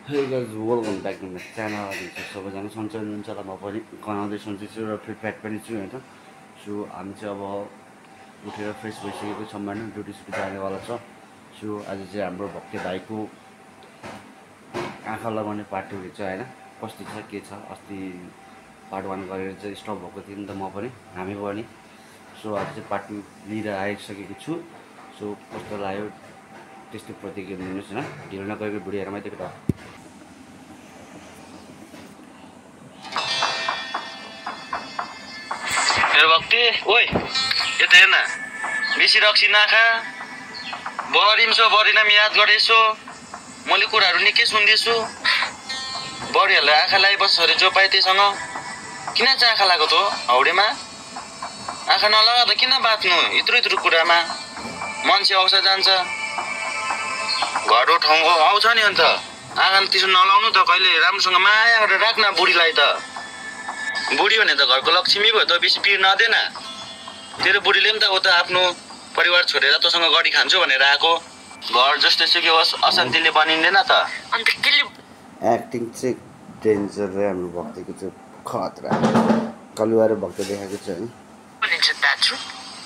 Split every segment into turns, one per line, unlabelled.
Hey guys, welcome back to my channel. सबैजना सन्चै हुनुहुन्छ होला, म पनि गनाउँदै सन्चै छु र प्रिपेयर पनि छु होइन। सो हामी चाहिँ अब उठेर फ्रेस भइसकेको छौँ होइन, ड्युटी सुटी जानेवाला छ। सो आज चाहिँ हाम्रो भक्ति भाइको आँखा लगाउने पार्ट 2 छ होइन, कस्तो छ के छ। अस्ति पार्ट 1 गरेर चाहिँ स्टप भएको थियो नि त म पनि, हामी पनि। सो आज चाहिँ पार्ट 2 लिएर आइसकेको छु। सो कस्तो लाग्यो त्यस्तो प्रतिक्रिया दिनुहोस् होइन, ढिलो नगरेको भिडियो हेरौँ है त।
भक्ति ओइ यता हेर्न, बेसी रक्सी नाखा, बढिन्छो बढिनाम याद गरेछो। मैले कुराहरू निकै सुन्दैछु। बढीहरूलाई आँखा लगाइबस्छ अरे जो पाए त्यसँग। किन चाहिँ आँखा लागेको त हौडेमा? आँखा नलगा त किन बाँच्नु यत्रो यत्रो कुरामा? मान्छे आउँछ जान्छ, घरको ठाउँ आउँछ नि। अन्त आँखा त्यसो नलाउनु त, कहिले राम्रोसँग माया गरेर राख्न बुढीलाई त। बुढी भने त घरको लक्ष्मी भयो त, बेसी पिर नदेन। तेरो बुढीले पनि त उता आफ्नो परिवार छोडेर तँसँग गडी खान्छु भनेर आएको। घर जस्तै सुकै होस्, अशान्तिले बनिँदैन त। अन्त केले
एक्टिङ चाहिँ डेन्जर रे, हाम्रो भक्तिको चाहिँ खतरा। कलुवारे भक्ति देखाएको छ है।
बनिन्छ दाजु?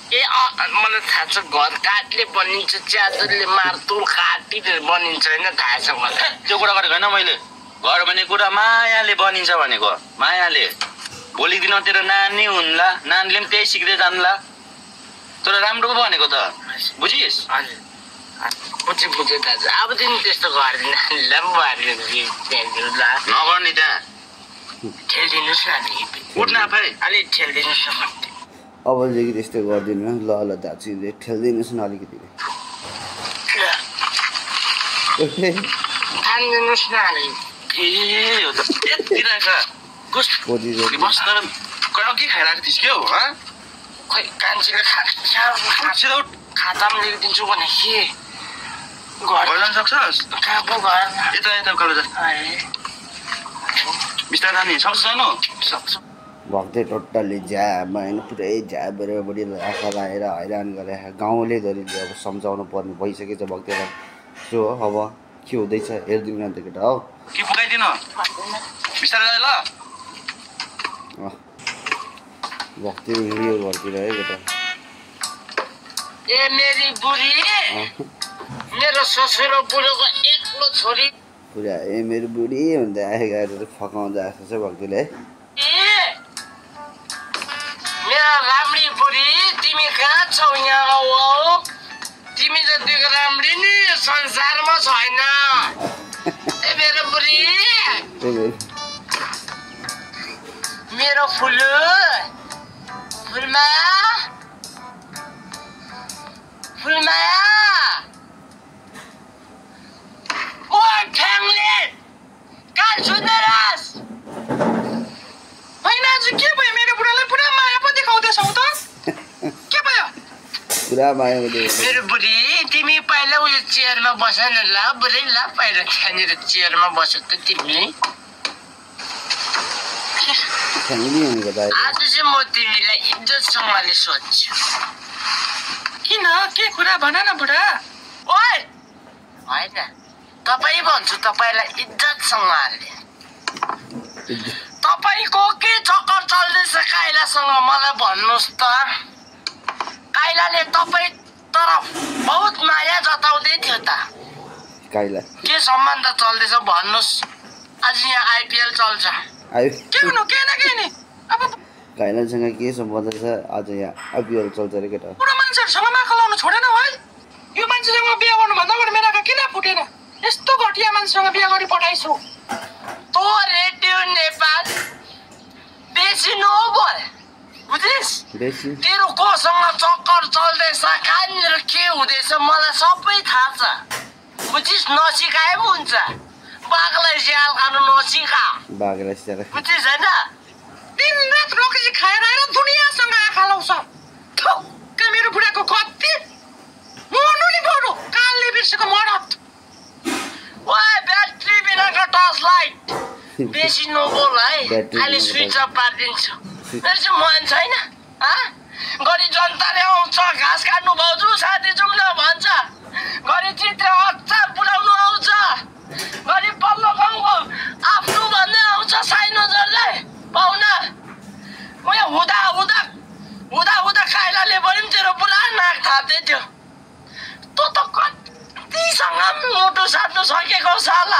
ए मलाई थाहा छ, घर काठले बनिन्छ, च्यादरले मार्तोल काटिले बनिन्छ होइन, थाहा छ मलाई। त्यो कुरा गरेको होइन मैले। घर भन्ने कुरा मायाले बनिन्छ भनेको, मायाले। भोलि दिन तेरो नानी हुन्ला, नानीले पनि त्यही सिक्दै जान्ला। तर राम्रो पो भनेको त, बुझिस्? हजुर बुझेँ दाजु। अबदेखि त्यस्तो गर्दिन, नगर्ने त्यहाँ। ठेलिदिनुहोस् न अलिकति, उठ्न आफै अलि ठेलिदिनुहोस् न।
अबदेखि त्यस्तो गर्दिनु ल ल दाजु, ठेलिदिनुहोस् न अलिकति।
खानिदिनुहोस् न अलिकति। ए हो त यति राख बस तर के खाइरहेको थिइस् क्या हो? खोइ कान्छीले खातामा लेखिदिन्छु भने के घर जान सक्छस्? कहाँ पो घर यता यता उकालो जा, बिस्तारै जाने सक्छ जानु? सक्छ।
भक्ति टोटल्ली झ्याब होइन, पुरै झ्याब गरेर बढी आँखा लगाएर हैरान गरे। गाउँले धरीले अब सम्झाउनु पर्ने भइसकेछ भक्तिलाई। सो अब के हुँदैछ हेरिदिनु न त केटा हो।
के पुगाइदिनु बिस्तारै जा ल।
भक्ति हिँड्यो घरतिर है केटा।
ए मेरी बुढी, मेरो ससुर बुढोको एक्लो छोरी।
पुरा ए मेरो बुढी भन्दै आएर फकाउँदा आएको छ भक्तिले है।
मेरो राम्री बुढी, तिमी कहाँ छौ? यहाँ आऊ। तिमी जतिको राम्री नि संसारमा छैन। ए मेरो बुढी, मेरो फुलु फुलमाया, फुलमाया। ओ ठ्याङ्ले कान सुन्दैरस्? होइन आज के भयो? मेरो बुढालाई पुरा माया पो देखाउँदैछौ त, के भयो?
पुरा माया देखाउँदै। मेरो
बुढी तिमी पहिला उयो चेयरमा बस न ल बुढी, ल पहिला त्यहाँनिर चेयरमा बस त तिमी। आज चाहिँ म तिमीलाई इज्जतसँगले सोध्छु। किन? के कुरा भन न बुढा। ओइ होइन, तपाईँ भन्छु तपाईँलाई इज्जतसँगले। तपाईँको के चक्कर चल्दैछ काइलासँग मलाई भन्नुहोस् त। काइलाले तपाईँ तरफ बहुत माया जताउँदै थियो त।
काइला
के सम्बन्ध चल्दैछ भन्नुहोस्? आज यहाँ आइपिएल चल्छ। के हुनु के न के नि? अब
काइलासँग के सम्बन्ध छ? आज यहाँ आइपिएल चल्छ रे केटा।
पुरा मान्छेहरूसँग माखा लाउनु छोडेन है? यो मान्छेसँग बिहा गर्नुभन्दा अगाडि मेरो आँखा किन फुटेन? यस्तो घटिया मान्छेसँग बिहा गरी पठाइछु। तो रेडियो नेपाल बेसी नबोल, बुझिस्? तेरो कोसँग चक्कर चल्दैछ, कहाँनिर के हुँदैछ मलाई सबै थाहा छ, बुझिस्? नसिकाए पनि हुन्छ। बाघलाई स्याल खानु नसिका, बुझिस् होइन? दिनरात रक्सी खाएर आएर दुनियाँसँग आँखा लाउँछ। थुक्क मेरो बुढाको कति मर्नु नि बरु कालले बिर्सेको मरत। ओए ब्याट्री बिनाको टर्च लाइट बेसी नबोल है, अहिले स्विच अफ पारिदिन्छु। मेरो चाहिँ मन छैन। गरी जनताले आउँछ, घाँस काट्नु भाउजू साथी जाउँ न भन्छ, गरी चित्र अचार पुऱ्याउनु आउँछ, गरी पल्लो गाउँ सकेको साला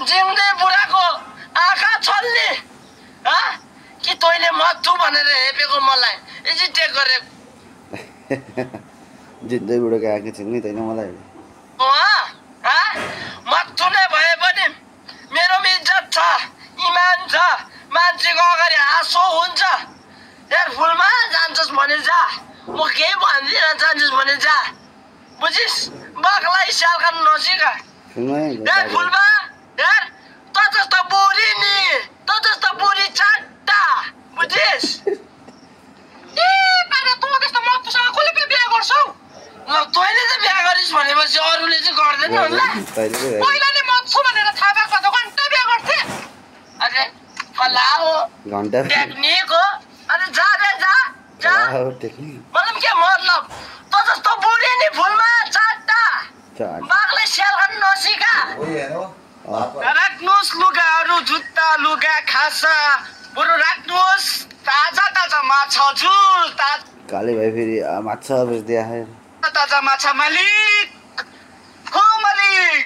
जिउँदै बुढाको आँखा छल्ने कि तैँले मत्थु भनेर हेपेको मलाई इजिटेक गरेको
जिउँदै बुढोको आँखा छिल्ने तैँले मलाई
मत्थु नै भए पनि मेरोमा इज्जत छ इमान छ मान्छेको अगाडि हाँसो हुन्छ यार फुलमा जान्छस् भने जा म केही भन्दिनँ जान्छस् भने जा बुझिस् बाघलाई स्याल खानु नसिका यार फुलमा यार त जस्तो बुढी नि त जस्तो बुढी चाट्टा बुझिस् ए पारा तँ त्यस्तो मत्थुसँग कसले बिहा गर्छौ ल तैँले त बिहा गरिस् भनेपछि अरूले चाहिँ गर्दैन होला पहिला नै मत्थु भनेर थाहा पाएको त घन्टा बिहा गर्थे अरे कला हो टेक्निक हो अरे जा रे जा जा मतलब के मतलब त जस्तो बुढी नि फुलमा चाट्टा बाघले स्याल खानु नसिका राख्नुहोस् लुगाहरू जुत्ता लुगा खासा बरु राख्नुहोस् ताजा ताजा माछा झुल
काले भाइ फेरि माछा बेच्दै आयो
ताजा माछा मालिक हो मालिक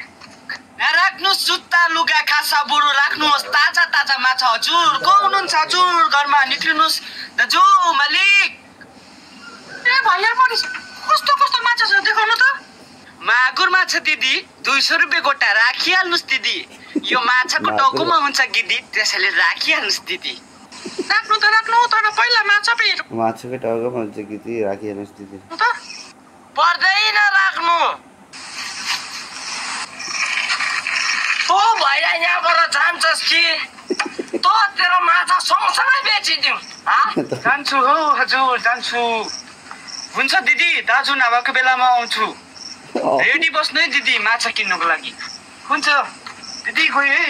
राख्नुहोस् जुत्ता लुगा खासा बरु राख्नुहोस् ताजा ताजा माछा हजुर को हुनुहुन्छ हजुर घरमा निक्लिनुहोस् दाजु मालिक ए भैया मरिस कस्तो कस्तो माछा छ देखाउनु त मागुर माछा दिदी 200 रुपियाँ गोटा राखिहाल्नुहोस् दिदी यो माछाको टाउकोमा हुन्छ गिदी त्यसैले राखिहाल्नुहोस् दिदी राख्नु त राख्नु तर पहिला माछा पेर
माछाको टाउकोमा हुन्छ गिदी राखिहाल्नुहोस् दिदी
पर्दैन राख्नु तँ भैया यहाँबाट जान्छस् कि तँ तेरो माछा सँगसँगै बेचिदिउँ जान्छु हौ हजुर जान्छु हुन्छ दिदी दाजु नभएको बेलामा आउँछु रेडी बस्नु है दिदी माछा किन्नुको लागि हुन्छ दिदी गयो है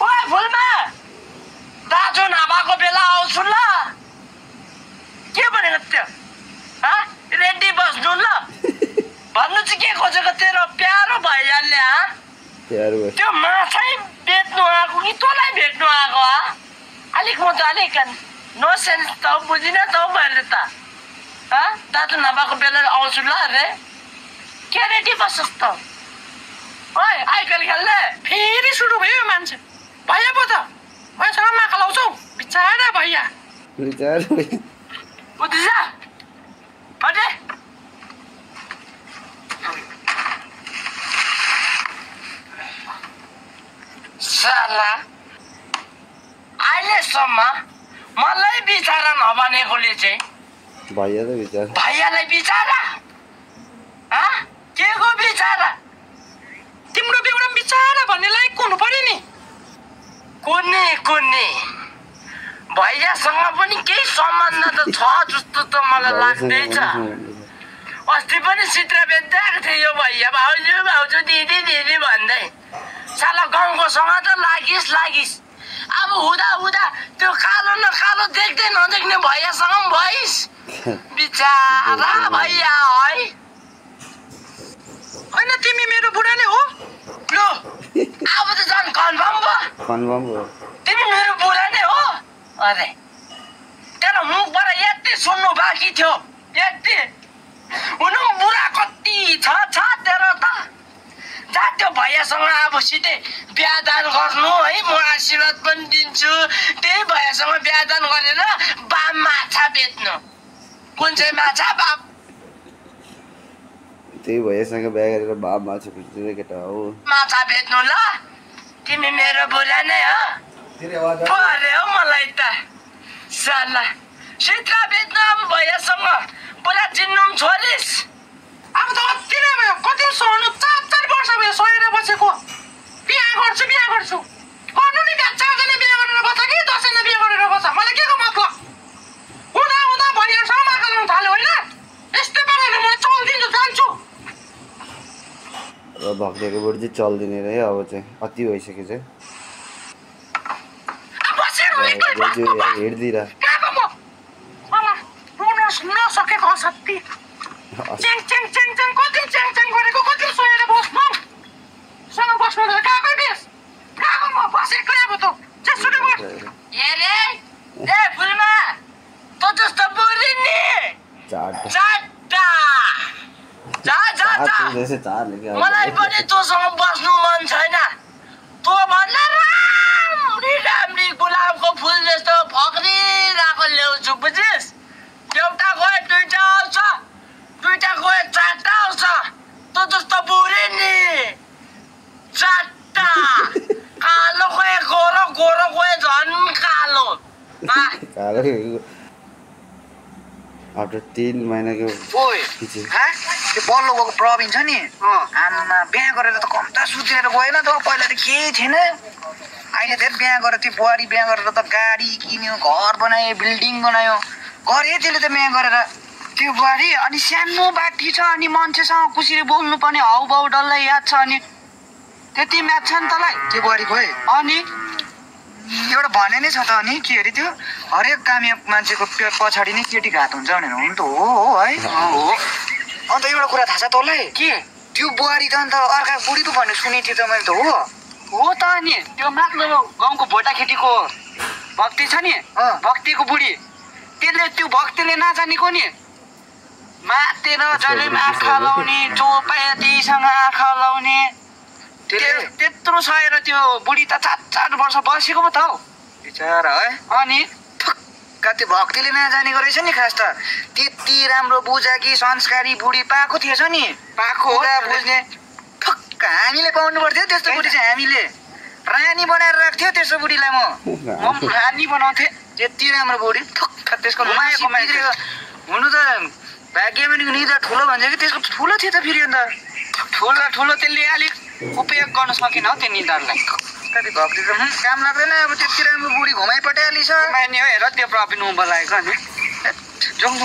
ओए फुलमा दाजु नभएको बेला आउँछु ल के भनेर त्यो रेडी बस्नु ल भन्नु चाहिँ के खोजेको तेरो प्यारो भइहाल्ने त्यो माछै बेच्नु आएको कि तँलाई भेट्नु आएको अलिक म त अलिक नो सेन्स त बुझिन त मैले त दाजु नभएको बेला आउँछु ल अरे के रेडी बस्छस् त ओए आइकल खेल्ने फेरि सुरु भयो मान्छे भैया पो त भैयासँग माखा लाउँछौ बिचारा भैया बुझिस अरे साला अहिलेसम्म मलाई बिचारा नभनेकोले चाहिँ भैयालाई बिचारा के को बिचारा तिम्रो बेउरा बिचारा भन्नेलाई कुनु पर्यो नि कुन्ने भैयासँग पनि केही सम्बन्ध त छ जस्तो त मलाई लाग्दैछ अस्ति पनि चित्र बेच्दै आएको थियो यो भैया भाउजू दिदी दिदी भन्दै साला गाउँकोसँग त लागिस् अब हुँदा त्यो कालो न कालो देख्दै नदेख्ने भैयासँग पनि भइस् बिचारा भैया है होइन तिमी मेरो बुढा नै हो लो अब त झन् कन्फर्म भयो तिमी मेरो बुढा नै हो अरे तेरो मुखबाट यति सुन्नु बाँकी थियो यति हुनु बुढा कति छ तेरो त जा त्यो भैयासँग अब सिधै बिहादान गर्नु है म आशीर्वाद पनि दिन्छु त्यही भैयासँग बिहादान गरेर बाम माछा बेच्नु कुन चाहिँ माछा बाम
त्यही भैयासँग बिहा गरेर बाम माछा बेच्नु केटा हो
माछा बेच्नु ल तिमी मेरो बुढा नै हो पर्यो मलाई त साला सित्रा बेच्नु अब भैयासँग पुरा चिन्नु पनि छोडिस् अब त अति नै भयो कति सहनु 4 वर्ष भयो सहेर बसेको बिहा गर्छु गर्नु नि बिहा 4 जना बिहा गरेर बस्छ कि 10 जना बिहा गरेर बस्छ मलाई के को मतलब हुँदा भैयासँग माखा लाउनु थाल्यो होइन यस्तै पाराले म चल्दिन्छु जान्छु
र भक्तको बुढी चाहिँ चल्दिने रह्यो अब चाहिँ अति भइसक्यो चाहिँ हेर्दिरा
नसकेको सत्ती च्याङ कति च्याङ गरेको कति सोएर बस्नु सँग बस्नु त कहाँकै बेस कहाँको म बसेको अब त सुरु गर ए फुलमा त जस्तो
चाट
चाटा जा जा जा
जैसे चाट लेके आओ
मलाई पनि तँसँग बस्नु मन छैन तँ भन्दा राम्री गुलाबको फुल जस्तो फक्रिरहेको ल्याउँछु बुझिस् एउटा गए दुईटा आउँछ दुईटा गए चारटा आउँछ तँ जस्तो बुढी नि चारटा कालो गए गोरो गोरो गए झन् कालो
आफ्टर 3 महिनाको
ओए
पछि
त्यो बल्लो गएको प्रवीण छ नि आमा बिहा गरेर त कम्ता सुतेर गएन त पहिला त केही थिएन अहिले धेरै बिहा गरेर त्यो बुहारी बिहा गरेर त गाडी किन्यो घर बनायो बिल्डिङ बनायो गरे त्यसले त बिहा गरेर त्यो बुहारी अनि सानो बाटी छ अनि मान्छेसँग कसरी बोल्नुपर्ने हाउभाउ डल्लै याद छ अनि त्यति म्याच छ नि तँलाई त्यो बुहारी खोइ अनि एउटा भने नै छ त अनि के अरे त्यो हरेक कामयाब मान्छेको पछाडि नै केटी घात हुन्छ भनेर हुनु त हो है हो अन्त एउटा कुरा थाहा छ तँलाई
के
त्यो बुहारी त अन्त अर्का बुढी पो भन्ने सुनेको थियो त मैले त
हो त अनि त्यो माथिल्लो गाउँको भोटाखेतीको भक्ति छ नि भक्तिको बुढी त्यसले त्यो भक्तिले नजानेको नि मातेर जहिले पनि आँखा लाउने चोपातीसँग आँखा लाउने त्यत्रो सहेर त्यो बुढी त 4 वर्ष बसेको पो त हौ
बिचारा है
अनि
त्यो भक्तिले नजानेको रहेछ नि खास त त्यति राम्रो बुझाकी संस्कारी बुढी पाएको थिएछ नि
पाएको
बुझ्ने ठक्क हामीले पाउनु पर्थ्यो त्यस्तो बुढी चाहिँ हामीले रानी बनाएर राख्थ्यो त्यस्तो बुढीलाई म
रानी बनाउँथेँ
त्यति राम्रो बुढी ठक्क त्यसको
मायाको मान्छे
हुनु त भाग्यमानीको निदा ठुलो भन्छ कि त्यसको ठुलो थियो त फेरि अन्त
ठुलो त्यसले अलिक उपयोग गर्न सकेन हौ त्यो निधारलाई
कति भक्ति त काम लाग्दैन अब त्यति राम्रो बुढी घुमाइ पठाइहालिस
मान्यो हेर त्यो प्रवीण उँभो लागेको अनि जाउँ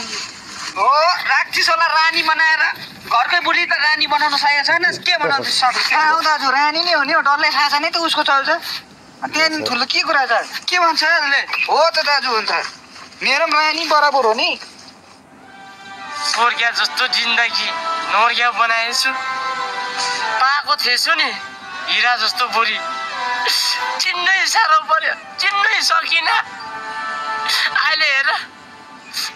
हो राक्षस होला रानी बनाएर घरकै बुढी त रानी बनाउन सकेको छैन के बनाउँछ
कहाँ दाजु रानी नै हो नि डरले थाहा छ नि त उसको चल्छ त्यहाँदेखि ठुलो के कुरा छ
के भन्छ यसले
हो त दाजु हुन्छ मेरो रानी बराबर हो नि
स्वर्ग जस्तो जिन्दगी नर्ग्या बनाएछु पाएको थिएछु नि हिरा जस्तो बुढी चिन्नै साह्रो पर्यो चिन्नै सकिनँ अहिले हेर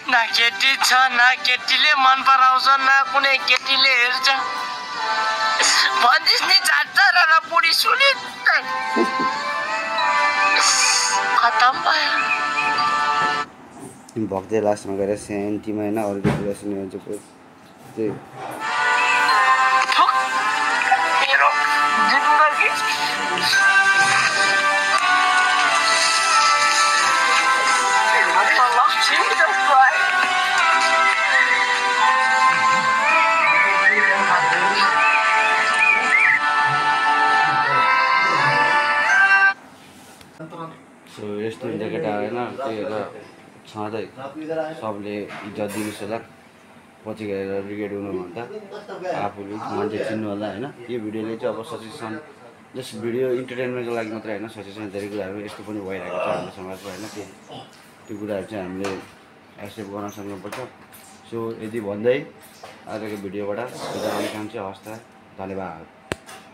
न केटी छ न केटीले मन पराउँछ न कुनै केटीले हेर्छ भन्दिस् नि चार बुढी सुनि खतम भयो
भक्तै लास्टमा गएर सेन्टीमा होइन अर्को कुरा सुन्यो भने चाहिँ त्यही
मेरो जिन्दगी
सो यस्तो हुन्छ केटा होइन त्यही भएर छँदै सबले इज्जत दिनुहोस् होला पछि गएर रिग्रेट हुनुभन्दा आफूले मान्छे चिन्नु होला होइन यो भिडियोले चाहिँ अब सजेसन जस्ट भिडियो इन्टरटेनमेन्टको लागि मात्रै होइन सजेसन धेरै कुराहरू यस्तो पनि भइरहेको छ हाम्रो समाजमा होइन त्यो कुराहरू चाहिँ हामीले एक्सेप्ट गर्न सक्नुपर्छ सो यदि भन्दै आजको भिडियोबाट बिदा गर्न चाहन्छु हवस् त धन्यवाद।